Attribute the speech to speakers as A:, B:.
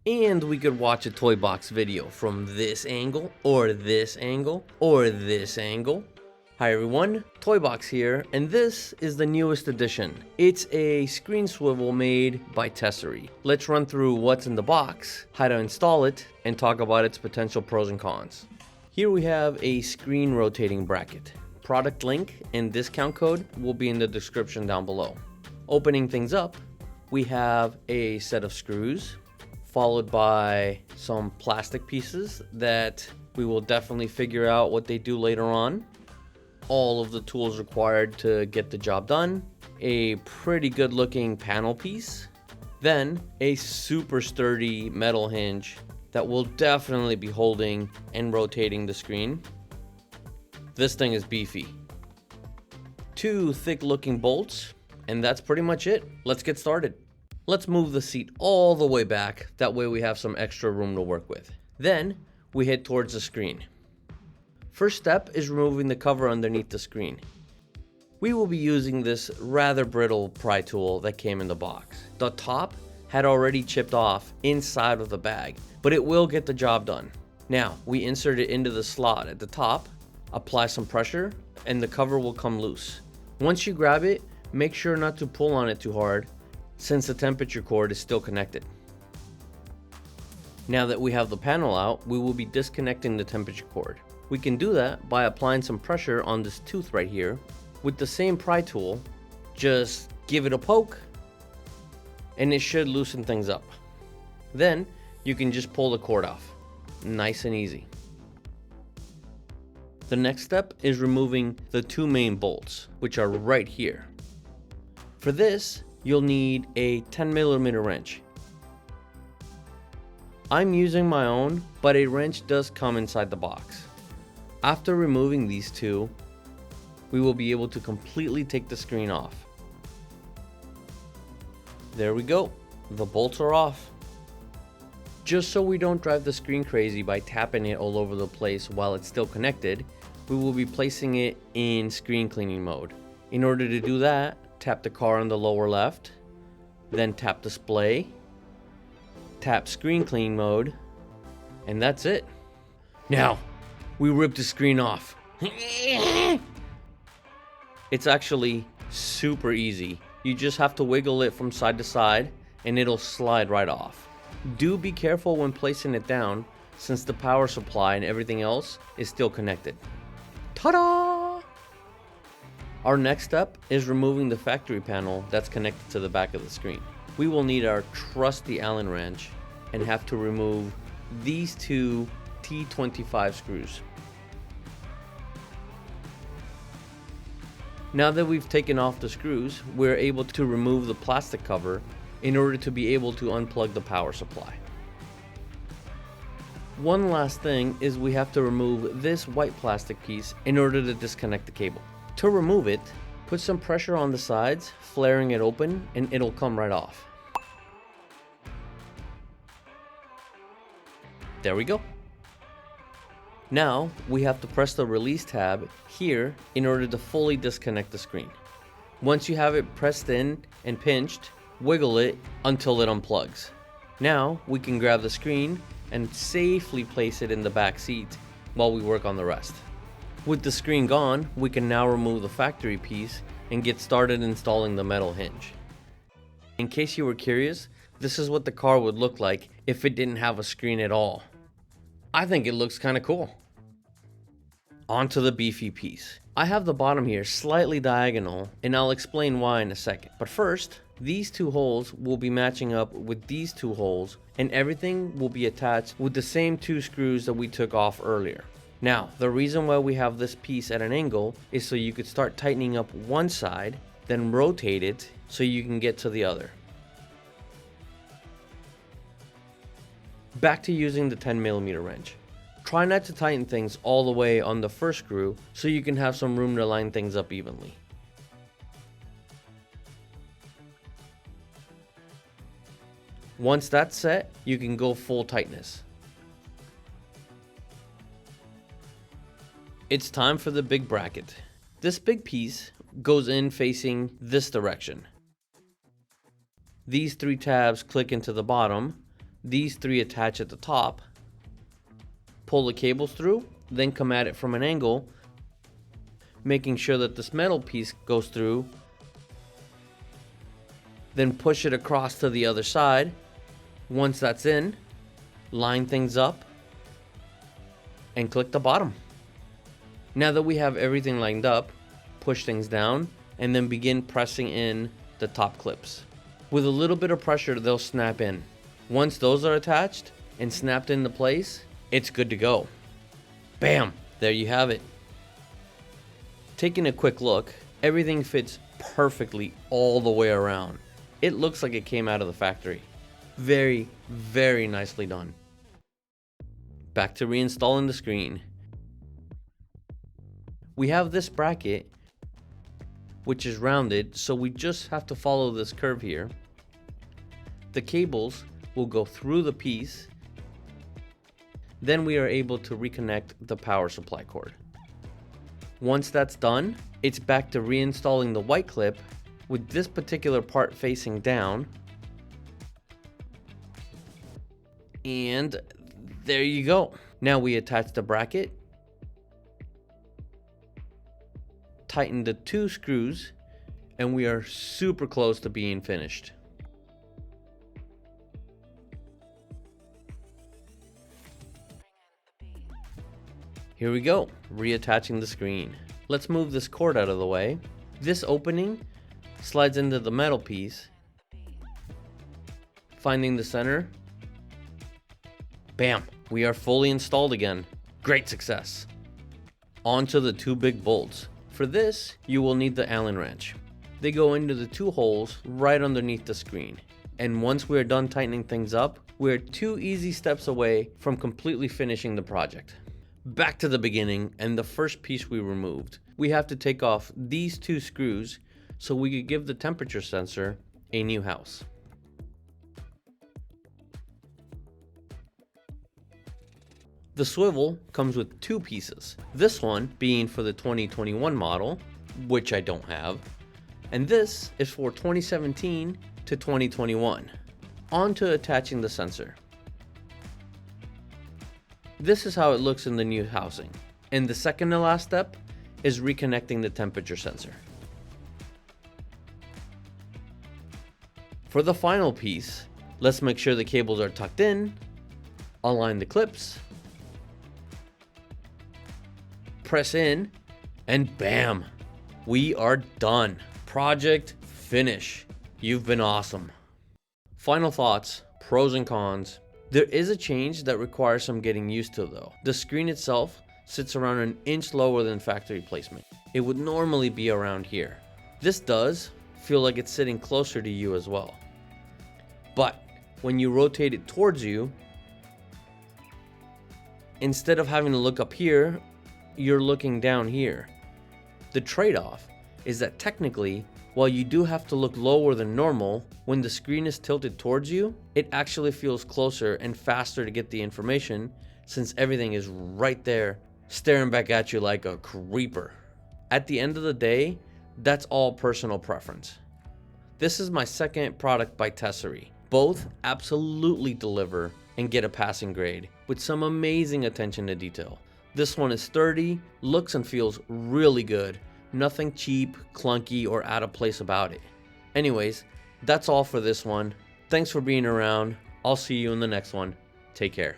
A: And we could watch a ToyBox video from this angle, or this angle, or this angle. Hi everyone, ToyBox here, and this is the newest addition. It's a screen swivel made by Tesery. Let's run through what's in the box, how to install it, and talk about its potential pros and cons. Here we have a screen rotating bracket. Product link and discount code will be in the description down below. Opening things up, we have a set of screws, followed by some plastic pieces that we will definitely figure out what they do later on. All of the tools required to get the job done. A pretty good looking panel piece. Then a super sturdy metal hinge that will definitely be holding and rotating the screen. This thing is beefy. 2 thick looking bolts, and that's pretty much it. Let's get started. Let's move the seat all the way back, that way we have some extra room to work with. Then we head towards the screen. First step is removing the cover underneath the screen. We will be using this rather brittle pry tool that came in the box. The top had already chipped off inside of the bag, but it will get the job done. Now we insert it into the slot at the top, apply some pressure, and the cover will come loose. Once you grab it, make sure not to pull on it too hard, since the temperature cord is still connected. Now that we have the panel out, we will be disconnecting the temperature cord. We can do that by applying some pressure on this tooth right here. With the same pry tool, just give it a poke and it should loosen things up. Then you can just pull the cord off. Nice and easy. The next step is removing the 2 main bolts, which are right here. For this, you'll need a 10mm wrench. I'm using my own, but a wrench does come inside the box. After removing these 2, we will be able to completely take the screen off. There we go, the bolts are off. Just so we don't drive the screen crazy by tapping it all over the place while it's still connected, we will be placing it in screen cleaning mode. In order to do that, tap the car on the lower left, then tap display, tap screen clean mode, and that's it. Now, we rip the screen off. It's actually super easy. You just have to wiggle it from side to side and it'll slide right off. Do be careful when placing it down, since the power supply and everything else is still connected. Ta-da! Our next step is removing the factory panel that's connected to the back of the screen. We will need our trusty Allen wrench and have to remove these 2 T25 screws. Now that we've taken off the screws, we're able to remove the plastic cover in order to be able to unplug the power supply. One last thing is we have to remove this white plastic piece in order to disconnect the cable. To remove it, put some pressure on the sides, flaring it open, and it'll come right off. There we go. Now we have to press the release tab here in order to fully disconnect the screen. Once you have it pressed in and pinched, wiggle it until it unplugs. Now we can grab the screen and safely place it in the back seat while we work on the rest. With the screen gone, we can now remove the factory piece and get started installing the metal hinge. In case you were curious, this is what the car would look like if it didn't have a screen at all. I think it looks kind of cool. Onto the beefy piece. I have the bottom here slightly diagonal, and I'll explain why in a second. But first, these 2 holes will be matching up with these 2 holes, and everything will be attached with the same 2 screws that we took off earlier. Now, the reason why we have this piece at an angle is so you could start tightening up one side, then rotate it so you can get to the other. Back to using the 10mm wrench. Try not to tighten things all the way on the first screw so you can have some room to line things up evenly. Once that's set, you can go full tightness. It's time for the big bracket. This big piece goes in facing this direction. These 3 tabs click into the bottom, These 3 attach at the top. Pull the cables through, then come at it from an angle, making sure that this metal piece goes through. Then push it across to the other side. Once that's in, line things up and click the bottom. Now that we have everything lined up, push things down and then begin pressing in the top clips. With a little bit of pressure, they'll snap in. Once those are attached and snapped into place, it's good to go. Bam! There you have it. Taking a quick look, everything fits perfectly all the way around. It looks like it came out of the factory. Very, very nicely done. Back to reinstalling the screen. We have this bracket, which is rounded, so we just have to follow this curve here. The cables will go through the piece. Then we are able to reconnect the power supply cord. Once that's done, it's back to reinstalling the white clip with this particular part facing down. And there you go. Now we attach the bracket, tighten the 2 screws, and we are super close to being finished. Here we go, reattaching the screen. Let's move this cord out of the way. This opening slides into the metal piece. Finding the center. Bam, we are fully installed again. Great success. On to the 2 big bolts. For this, you will need the Allen wrench. They go into the 2 holes right underneath the screen. And once we are done tightening things up, we are 2 easy steps away from completely finishing the project. Back to the beginning and the first piece we removed. We have to take off these 2 screws so we could give the temperature sensor a new house. The swivel comes with 2 pieces. This one being for the 2021 model, which I don't have, and this is for 2017 to 2021. On to attaching the sensor. This is how it looks in the new housing. And the second to last step is reconnecting the temperature sensor. For the final piece, let's make sure the cables are tucked in, align the clips, press in, and bam, we are done. Project finish. You've been awesome. Final thoughts, pros and cons. There is a change that requires some getting used to though. The screen itself sits around an inch lower than factory placement. It would normally be around here. This does feel like it's sitting closer to you as well. But when you rotate it towards you, instead of having to look up here, you're looking down here. The trade-off is that technically, while you do have to look lower than normal, when the screen is tilted towards you, it actually feels closer and faster to get the information since everything is right there staring back at you like a creeper. At the end of the day, that's all personal preference. This is my second product by Tesery. Both absolutely deliver and get a passing grade with some amazing attention to detail. This one is sturdy, looks and feels really good. Nothing cheap, clunky, or out of place about it. Anyways, that's all for this one. Thanks for being around. I'll see you in the next one. Take care.